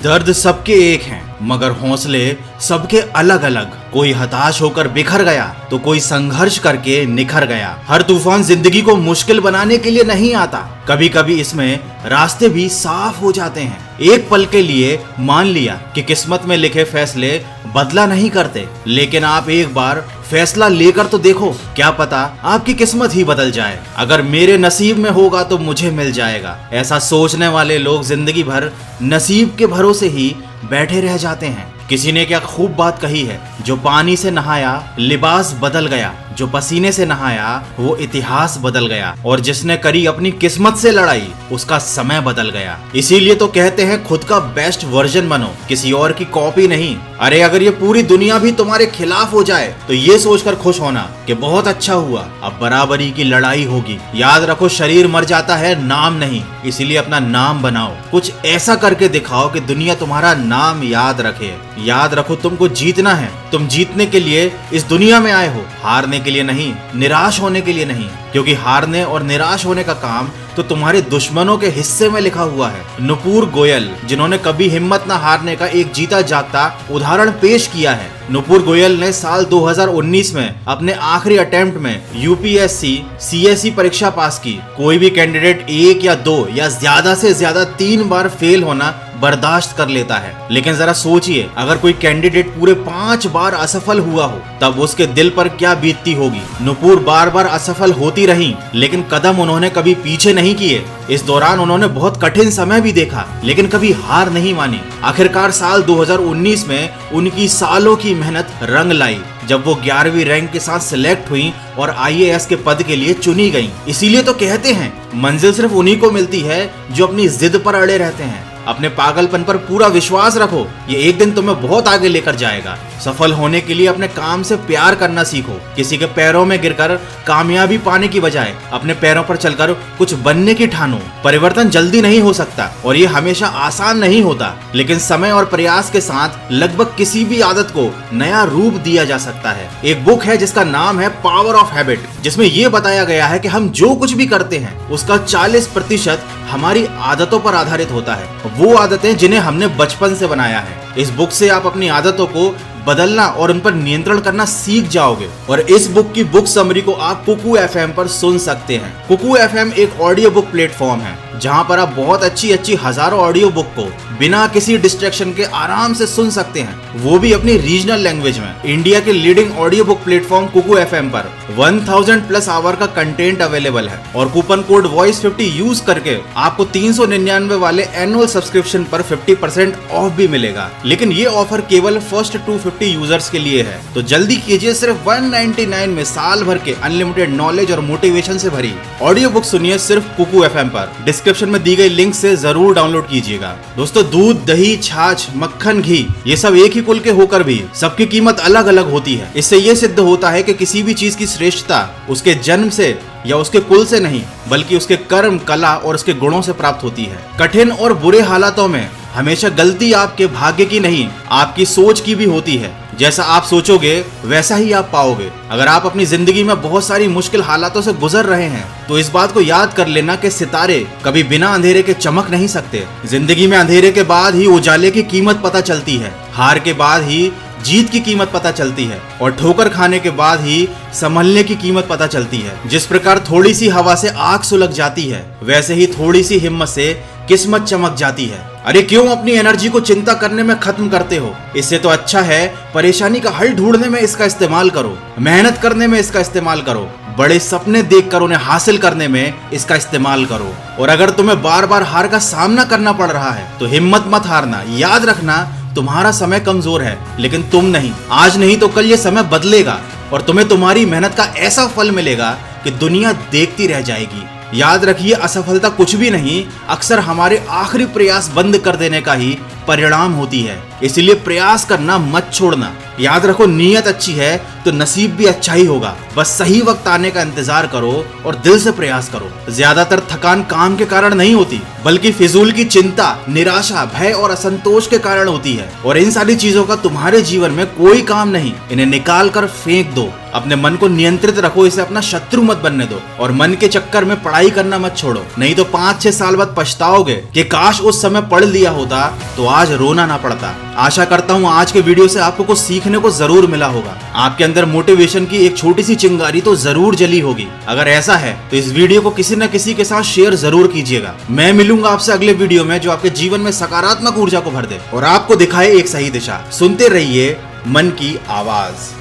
दर्द सबके एक हैं, मगर हौसले सबके अलग अलग। कोई हताश होकर बिखर गया तो कोई संघर्ष करके निखर गया। हर तूफान जिंदगी को मुश्किल बनाने के लिए नहीं आता, कभी कभी इसमें रास्ते भी साफ हो जाते हैं। एक पल के लिए मान लिया कि किस्मत में लिखे फैसले बदला नहीं करते, लेकिन आप एक बार फैसला लेकर तो देखो, क्या पता आपकी किस्मत ही बदल जाए। अगर मेरे नसीब में होगा तो मुझे मिल जाएगा, ऐसा सोचने वाले लोग जिंदगी भर नसीब के भरोसे ही बैठे रह जाते हैं। किसी ने क्या खूब बात कही है, जो पानी से नहाया लिबास बदल गया, जो पसीने से नहाया वो इतिहास बदल गया, और जिसने करी अपनी किस्मत से लड़ाई उसका समय बदल गया। इसीलिए तो कहते हैं खुद का बेस्ट वर्जन बनो, किसी और की कॉपी नहीं। अरे अगर ये पूरी दुनिया भी तुम्हारे खिलाफ हो जाए तो ये सोचकर खुश होना कि बहुत अच्छा हुआ, अब बराबरी की लड़ाई होगी। याद रखो, शरीर मर जाता है, नाम नहीं। इसीलिए अपना नाम बनाओ, कुछ ऐसा करके दिखाओ कि दुनिया तुम्हारा नाम याद रखे। याद रखो, तुमको जीतना है। तुम जीतने के लिए इस दुनिया में आए हो, हारने के लिए नहीं, निराश होने के लिए नहीं, क्योंकि हारने और निराश होने का काम तो तुम्हारे दुश्मनों के हिस्से में लिखा हुआ है। नुपुर गोयल, जिन्होंने कभी हिम्मत न हारने का एक जीता जागता उदाहरण पेश किया है। नुपुर गोयल ने साल 2019 में अपने आखिरी अटेम्प्ट में यूपीएससी सीएसई परीक्षा पास की। कोई भी कैंडिडेट एक या दो या ज्यादा से ज्यादा 3 बार फेल होना बर्दाश्त कर लेता है, लेकिन जरा सोचिए, अगर कोई कैंडिडेट पूरे 5 बार असफल हुआ हो तब उसके दिल पर क्या बीतती होगी। नुपुर बार बार असफल होती रही, लेकिन कदम उन्होंने कभी पीछे नहीं किए। इस दौरान उन्होंने बहुत कठिन समय भी देखा, लेकिन कभी हार नहीं मानी। आखिरकार साल 2019 में उनकी सालों की मेहनत रंग लाई, जब वो 11वीं रैंक के साथ सिलेक्ट हुई और आईएएस के पद के लिए चुनी गई। इसीलिए तो कहते हैं मंजिल सिर्फ उन्हीं को मिलती है जो अपनी जिद पर अड़े रहते हैं। अपने पागलपन पर पूरा विश्वास रखो, ये एक दिन तुम्हें बहुत आगे लेकर जाएगा। सफल होने के लिए अपने काम से प्यार करना सीखो। किसी के पैरों में गिरकर कामयाबी पाने की बजाय अपने पैरों पर चलकर कुछ बनने की ठानो। परिवर्तन जल्दी नहीं हो सकता और ये हमेशा आसान नहीं होता, लेकिन समय और प्रयास के साथ लगभग किसी भी आदत को नया रूप दिया जा सकता है। एक बुक है जिसका नाम है पावर ऑफ हैबिट, जिसमें यह बताया गया है कि हम जो कुछ भी करते हैं उसका 40% हमारी आदतों पर आधारित होता है, वो आदतें जिन्हें हमने बचपन से बनाया है। इस बुक से आप अपनी आदतों को बदलना और उन पर नियंत्रण करना सीख जाओगे। और इस बुक की बुक समरी को आप कुकू एफएम पर सुन सकते हैं। कुकू एफएम एक ऑडियो बुक प्लेटफॉर्म है जहां पर आप बहुत अच्छी हजारों ऑडियो बुक को बिना किसी डिस्ट्रैक्शन के आराम से सुन सकते हैं, वो भी अपनी रीजनल लैंग्वेज में। इंडिया के leading audiobook platform Kuku FM पर 1000+ आवर का कंटेंट अवेलेबल है, और कूपन कोड वॉइस50 यूज करके आपको 399 वाले एनुअल सब्सक्रिप्शन पर 50% ऑफ भी मिलेगा। लेकिन ये ऑफर केवल फर्स्ट 250 यूजर्स के लिए है, तो जल्दी कीजिए। सिर्फ 199 में साल भर के अनलिमिटेड नॉलेज और मोटिवेशन से भरी ऑडियो बुक सुनिए सिर्फ कुकू एफएम पर। डिस्क्रिप्शन में दी गई लिंक से जरूर डाउनलोड कीजिएगा। दोस्तों, दूध, दही, छाछ, मक्खन, घी, ये सब एक ही कुल के होकर भी सबकी कीमत अलग अलग होती है। इससे ये सिद्ध होता है कि किसी भी चीज की श्रेष्ठता उसके जन्म से या उसके कुल से नहीं, बल्कि उसके कर्म, कला और उसके गुणों से प्राप्त होती है। कठिन और बुरे हालातों में हमेशा गलती आपके भाग्य की नहीं, आपकी सोच की भी होती है। जैसा आप सोचोगे वैसा ही आप पाओगे। अगर आप अपनी जिंदगी में बहुत सारी मुश्किल हालातों से गुजर रहे हैं तो इस बात को याद कर लेना कि सितारे कभी बिना अंधेरे के चमक नहीं सकते। जिंदगी में अंधेरे के बाद ही उजाले की कीमत पता चलती है, हार के बाद ही जीत की कीमत पता चलती है, और ठोकर खाने के बाद ही संभलने की कीमत पता चलती है। जिस प्रकार थोड़ी सी हवा से आग सुलग जाती है, वैसे ही थोड़ी सी हिम्मत से किस्मत चमक जाती है। अरे क्यों अपनी एनर्जी को चिंता करने में खत्म करते हो? इससे तो अच्छा है परेशानी का हल ढूंढने में इसका इस्तेमाल करो, मेहनत करने में इसका इस्तेमाल करो, बड़े सपने देखकर उन्हें हासिल करने में इसका इस्तेमाल करो। और अगर तुम्हें बार बार हार का सामना करना पड़ रहा है तो हिम्मत मत हारना। याद रखना, तुम्हारा समय कमजोर है, लेकिन तुम नहीं। आज नहीं तो कल ये समय बदलेगा और तुम्हें तुम्हारी मेहनत का ऐसा फल मिलेगा कि दुनिया देखती रह जाएगी। याद रखिए, असफलता कुछ भी नहीं, अक्सर हमारे आखिरी प्रयास बंद कर देने का ही परिणाम होती है। इसलिए प्रयास करना मत छोड़ना। याद रखो, नीयत अच्छी है तो नसीब भी अच्छा ही होगा। बस सही वक्त आने का इंतजार करो और दिल से प्रयास करो। ज्यादातर थकान काम के कारण नहीं होती, बल्कि फिजूल की चिंता, निराशा, भय और असंतोष के कारण होती है। और इन सारी चीजों का तुम्हारे जीवन में कोई काम नहीं। इन्हें निकाल कर फेंक दो। अपने मन को नियंत्रित रखो, इसे अपना शत्रु मत बनने दो। और मन के चक्कर में पढ़ाई करना मत छोड़ो, नहीं तो 5-6 साल बाद पछताओगे कि काश उस समय पढ़ लिया होता तो आज रोना ना पड़ता। आशा करता हूँ आज के वीडियो से आपको कुछ सीखने को जरूर मिला होगा। आपके अंदर मोटिवेशन की एक छोटी सी चिंगारी तो जरूर जली होगी। अगर ऐसा है तो इस वीडियो को किसी न किसी के साथ शेयर जरूर कीजिएगा। मैं मिलूंगा आपसे अगले वीडियो में, जो आपके जीवन में सकारात्मक ऊर्जा को भर दे और आपको दिखाए एक सही दिशा। सुनते रहिए मन की आवाज।